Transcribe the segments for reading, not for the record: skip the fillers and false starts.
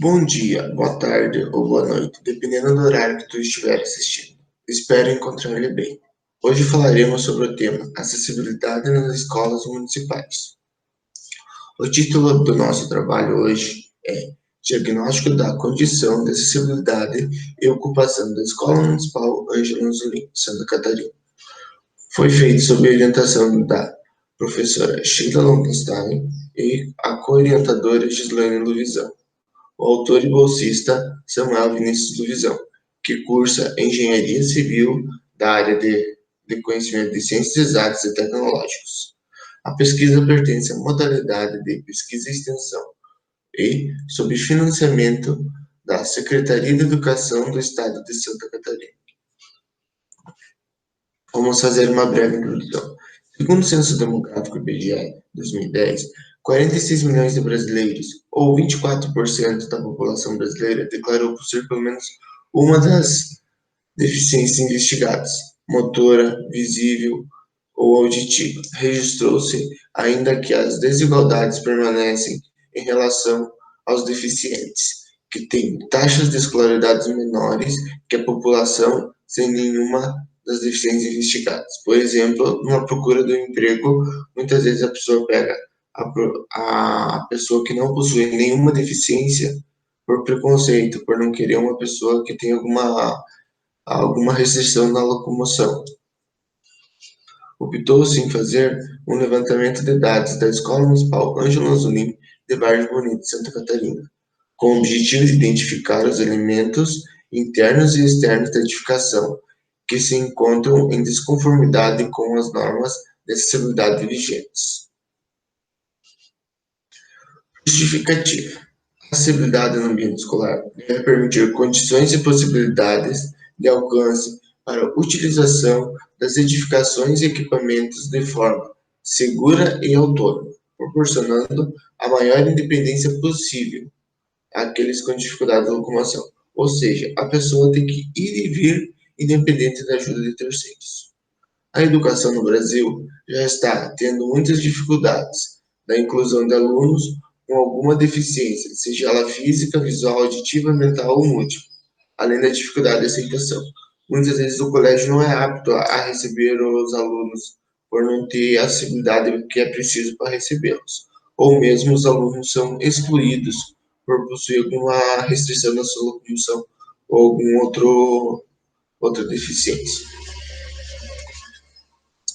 Bom dia, boa tarde ou boa noite, dependendo do horário que tu estiver assistindo. Espero encontrar-lhe bem. Hoje falaremos sobre o tema acessibilidade nas escolas municipais. O título do nosso trabalho hoje é Diagnóstico da condição de acessibilidade e ocupação da Escola Municipal Ângelo Anzolin, Santa Catarina. Foi feito sob a orientação da professora Sheila Longenstein e a co-orientadora Gislaine Luvisão. O autor e bolsista Samuel Vinícius Luvisão, que cursa Engenharia Civil da área de conhecimento de Ciências Exatas e Tecnológicos. A pesquisa pertence à modalidade de pesquisa e extensão e sob financiamento da Secretaria de Educação do Estado de Santa Catarina. Vamos fazer uma breve introdução. Segundo o Censo Demográfico IBGE 2010, 46 milhões de brasileiros, ou 24% da população brasileira, declarou possuir pelo menos uma das deficiências investigadas, motora, visível ou auditiva. Registrou-se ainda que as desigualdades permanecem em relação aos deficientes, que têm taxas de escolaridade menores que a população sem nenhuma das deficiências investigadas. Por exemplo, numa procura do emprego, muitas vezes a pessoa pega a pessoa que não possui nenhuma deficiência por preconceito, por não querer uma pessoa que tem alguma restrição na locomoção. Optou-se em fazer um levantamento de dados da Escola Municipal Ângelo Anzolin de Vargem Bonito, Santa Catarina, com o objetivo de identificar os elementos internos e externos da edificação que se encontram em desconformidade com as normas de acessibilidade vigentes. Justificativa. A acessibilidade no ambiente escolar deve permitir condições e possibilidades de alcance para a utilização das edificações e equipamentos de forma segura e autônoma, proporcionando a maior independência possível àqueles com dificuldade de locomoção. Ou seja, a pessoa tem que ir e vir independente da ajuda de terceiros. A educação no Brasil já está tendo muitas dificuldades na inclusão de alunos com alguma deficiência, seja ela física, visual, auditiva, mental ou múltipla, além da dificuldade de aceitação. Muitas vezes o colégio não é apto a receber os alunos por não ter a acessibilidade que é preciso para recebê-los, ou mesmo os alunos são excluídos por possuir alguma restrição na sua locomoção ou outra deficiência.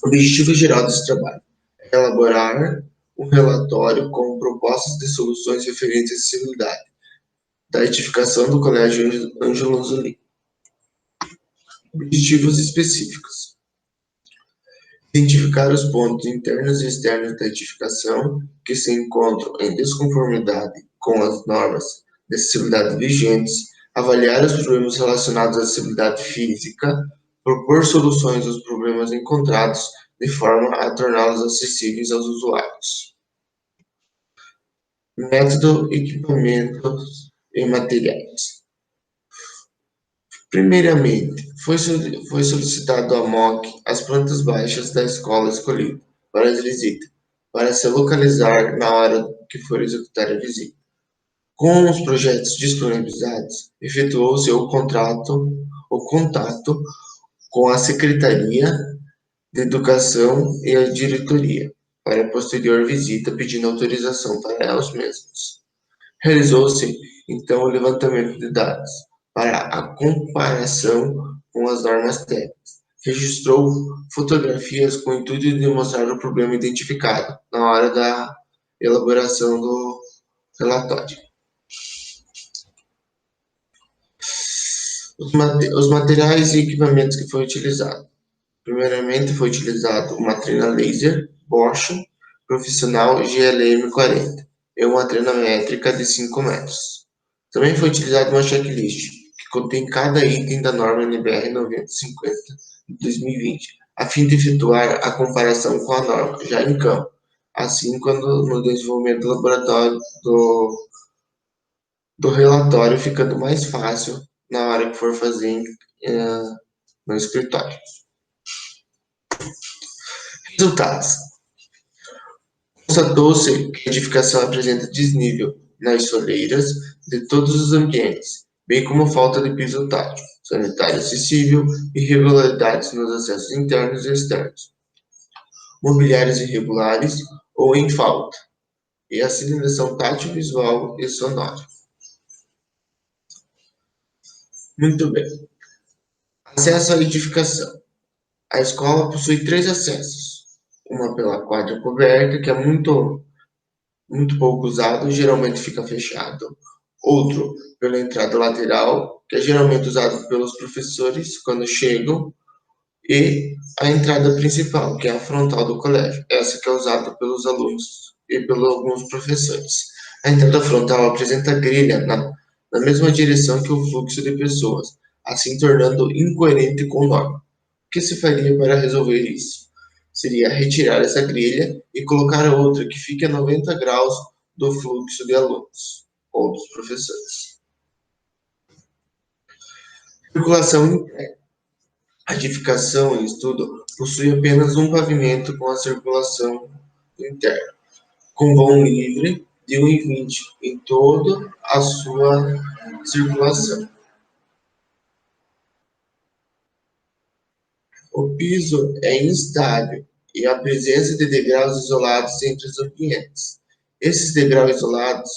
O objetivo geral desse trabalho é elaborar um relatório com propostas de soluções referentes à acessibilidade da edificação do Colégio Ângelo Anzolin. Objetivos específicos: identificar os pontos internos e externos da edificação que se encontram em desconformidade com as normas de acessibilidade vigentes, avaliar os problemas relacionados à acessibilidade física, propor soluções aos problemas encontrados de forma a torná-los acessíveis aos usuários. Método, equipamentos e materiais. Primeiramente, foi solicitado a MOC as plantas baixas da escola escolhida para as visitas, para se localizar na hora que for executar a visita. Com os projetos disponibilizados, efetuou-se o contato com a Secretaria de Educação e a diretoria, para a posterior visita pedindo autorização para os mesmos. Realizou-se, então, o levantamento de dados para a comparação com as normas técnicas. Registrou fotografias com o intuito de demonstrar o problema identificado na hora da elaboração do relatório. Os materiais e equipamentos que foi utilizado. Primeiramente, foi utilizado uma trena laser Bosch profissional GLM40 e uma trena métrica de 5 metros. Também foi utilizada uma checklist que contém cada item da norma NBR 9050 de 2020, a fim de efetuar a comparação com a norma já em campo, assim quando no desenvolvimento do laboratório do relatório, ficando mais fácil na hora que for fazer no escritório. Resultados. Constatou-se que a edificação apresenta desnível nas soleiras de todos os ambientes, bem como falta de piso tátil, sanitário acessível, irregularidades nos acessos internos e externos, mobiliários irregulares ou em falta, e a sinalização tátil, visual e sonora. Muito bem. Acesso à edificação. A escola possui três acessos. Uma pela quadra coberta, que é muito pouco usado, geralmente fica fechado. Outro pela entrada lateral, que é geralmente usado pelos professores quando chegam. E a entrada principal, que é a frontal do colégio. Essa que é usada pelos alunos e pelos alguns professores. A entrada frontal apresenta grelha na mesma direção que o fluxo de pessoas, assim tornando incoerente com o norma. O que se faria para resolver isso? Seria retirar essa grelha e colocar outra que fique a 90 graus do fluxo de alunos ou dos professores. Circulação interna. A edificação em estudo possui apenas um pavimento com a circulação interna, com vão livre de 1,20 em toda a sua circulação. O piso é instável e a presença de degraus isolados entre os ambientes. Esses degraus isolados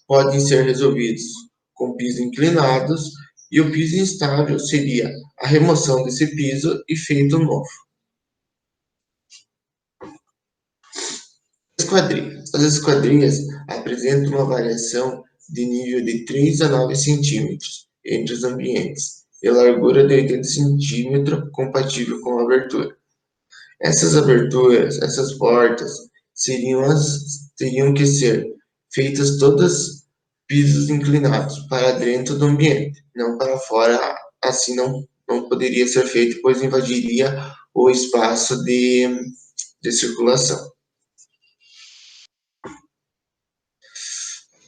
podem ser resolvidos com piso inclinados e o piso instável seria a remoção desse piso e feito novo. Esquadrias. As esquadrias apresentam uma variação de nível de 3 a 9 centímetros entre os ambientes e largura de 80 centímetros compatível com a abertura. Essas aberturas, essas portas, teriam que ser feitas todas pisos inclinados para dentro do ambiente, não para fora. Assim não poderia ser feito, pois invadiria o espaço de circulação.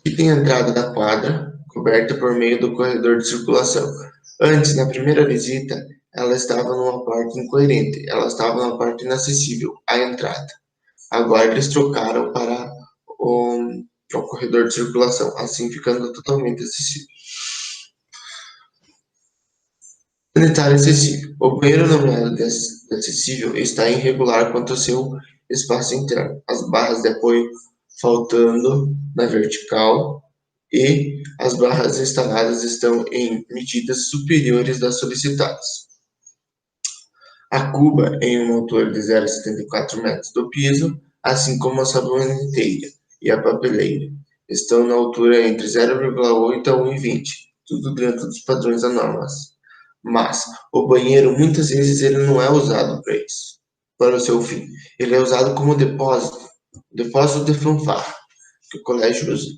E tem a entrada da quadra, coberta por meio do corredor de circulação. Antes, na primeira visita, ela estava numa parte incoerente, ela estava numa parte inacessível, à entrada. Agora eles trocaram para o corredor de circulação, assim ficando totalmente acessível. Sanitário acessível. O banheiro nomeado de acessível está irregular quanto ao seu espaço interno. As barras de apoio faltando na vertical e as barras instaladas estão em medidas superiores das solicitadas. A cuba em uma altura de 0,74 metros do piso, assim como a saboneteira e a papeleira, estão na altura entre 0,8 a 1,20, tudo dentro dos padrões da norma. Mas o banheiro muitas vezes ele não é usado para isso, para o seu fim. Ele é usado como depósito de fanfarra, que o colégio usa.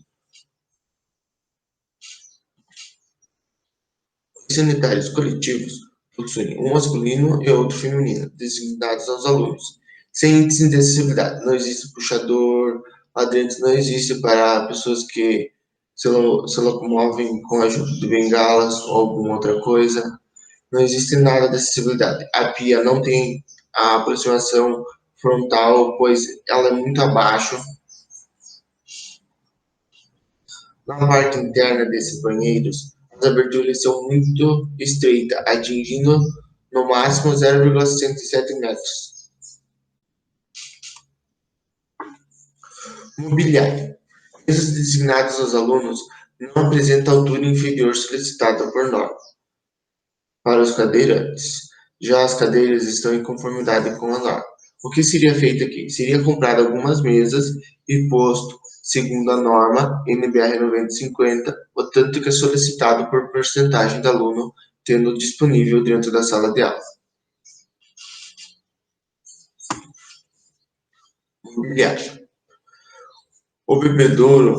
Os sanitários coletivos possuem um masculino e outro feminino, designados aos alunos, sem índice de acessibilidade. Não existe puxador, lá dentro não existe para pessoas que se locomovem com a ajuda de bengalas ou alguma outra coisa. Não existe nada de acessibilidade. A pia não tem a aproximação frontal, pois ela é muito abaixo. Na parte interna desses banheiros, as aberturas são muito estreitas, atingindo no máximo 0,67 metros. Mobiliário. Mesas designadas aos alunos não apresentam altura inferior solicitada por norma. Para os cadeirantes, já as cadeiras estão em conformidade com a norma. O que seria feito aqui? Seria comprado algumas mesas e posto, segundo a norma NBR 9050, o tanto que é solicitado por porcentagem do aluno tendo disponível dentro da sala de aula. Mobiliário. O bebedouro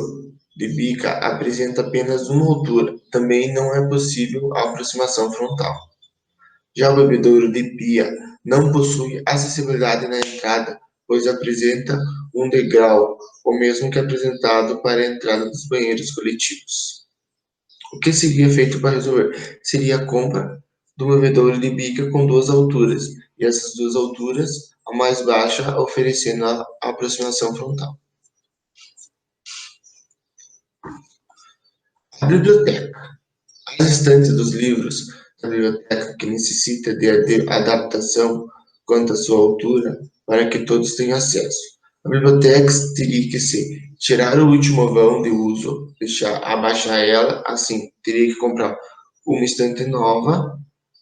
de bica apresenta apenas uma altura, também não é possível a aproximação frontal. Já o bebedouro de pia não possui acessibilidade na entrada, pois apresenta um degrau, o mesmo que apresentado para a entrada dos banheiros coletivos. O que seria feito para resolver? Seria a compra do bebedouro de bica com duas alturas, e essas duas alturas, a mais baixa oferecendo a aproximação frontal. A biblioteca. As estantes dos livros da biblioteca que necessita de adaptação quanto à sua altura para que todos tenham acesso. A biblioteca teria que se tirar o último vão de uso, abaixar ela, assim, teria que comprar uma estante nova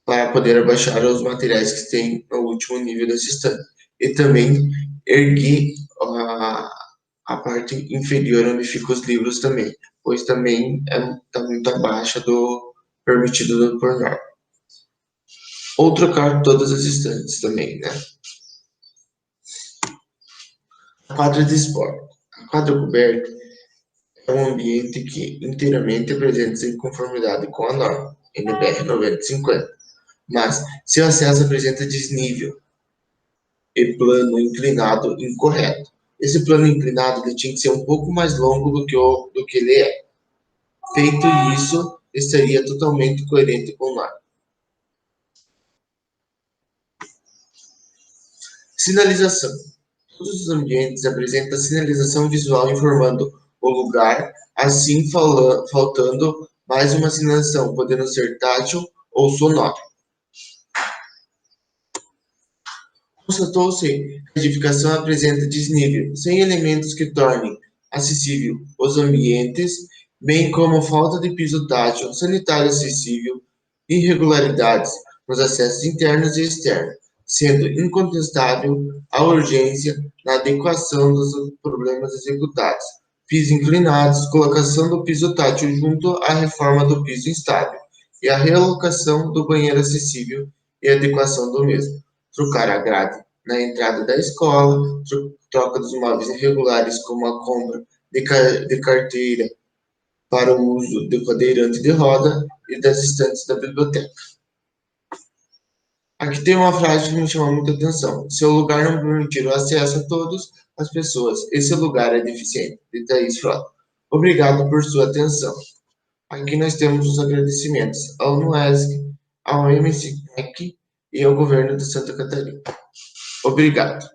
para poder abaixar os materiais que tem no último nível dessa estante. E também erguer a parte inferior onde ficam os livros também, pois também está muito abaixo do permitido por norma. Ou trocar todas as estantes também, né? A quadra de esporte. A quadra coberta é um ambiente que inteiramente apresenta-se em conformidade com a norma, NBR 9050. Mas, se o acesso apresenta desnível e plano inclinado incorreto, esse plano inclinado ele tinha que ser um pouco mais longo do que ele é. Feito isso, estaria totalmente coerente com o norma. Sinalização. Todos os ambientes apresentam sinalização visual informando o lugar, assim faltando mais uma sinalização, podendo ser tátil ou sonora. Constatou-se que a edificação apresenta desnível, sem elementos que tornem acessível os ambientes, bem como falta de piso tátil, sanitário acessível, irregularidades nos acessos internos e externos, sendo incontestável a urgência na adequação dos problemas executados. Piso inclinados, colocação do piso tátil junto à reforma do piso instável e a realocação do banheiro acessível e adequação do mesmo. Trocar a grade na entrada da escola, troca dos móveis irregulares como a compra de carteira para o uso do cadeirante de roda e das estantes da biblioteca. Aqui tem uma frase que me chamou muita atenção. Seu lugar não permitir o acesso a todas as pessoas. Esse lugar é deficiente, de Thaís Frota. Obrigado por sua atenção. Aqui nós temos os agradecimentos ao NUESC, ao MCTEC e ao governo de Santa Catarina. Obrigado.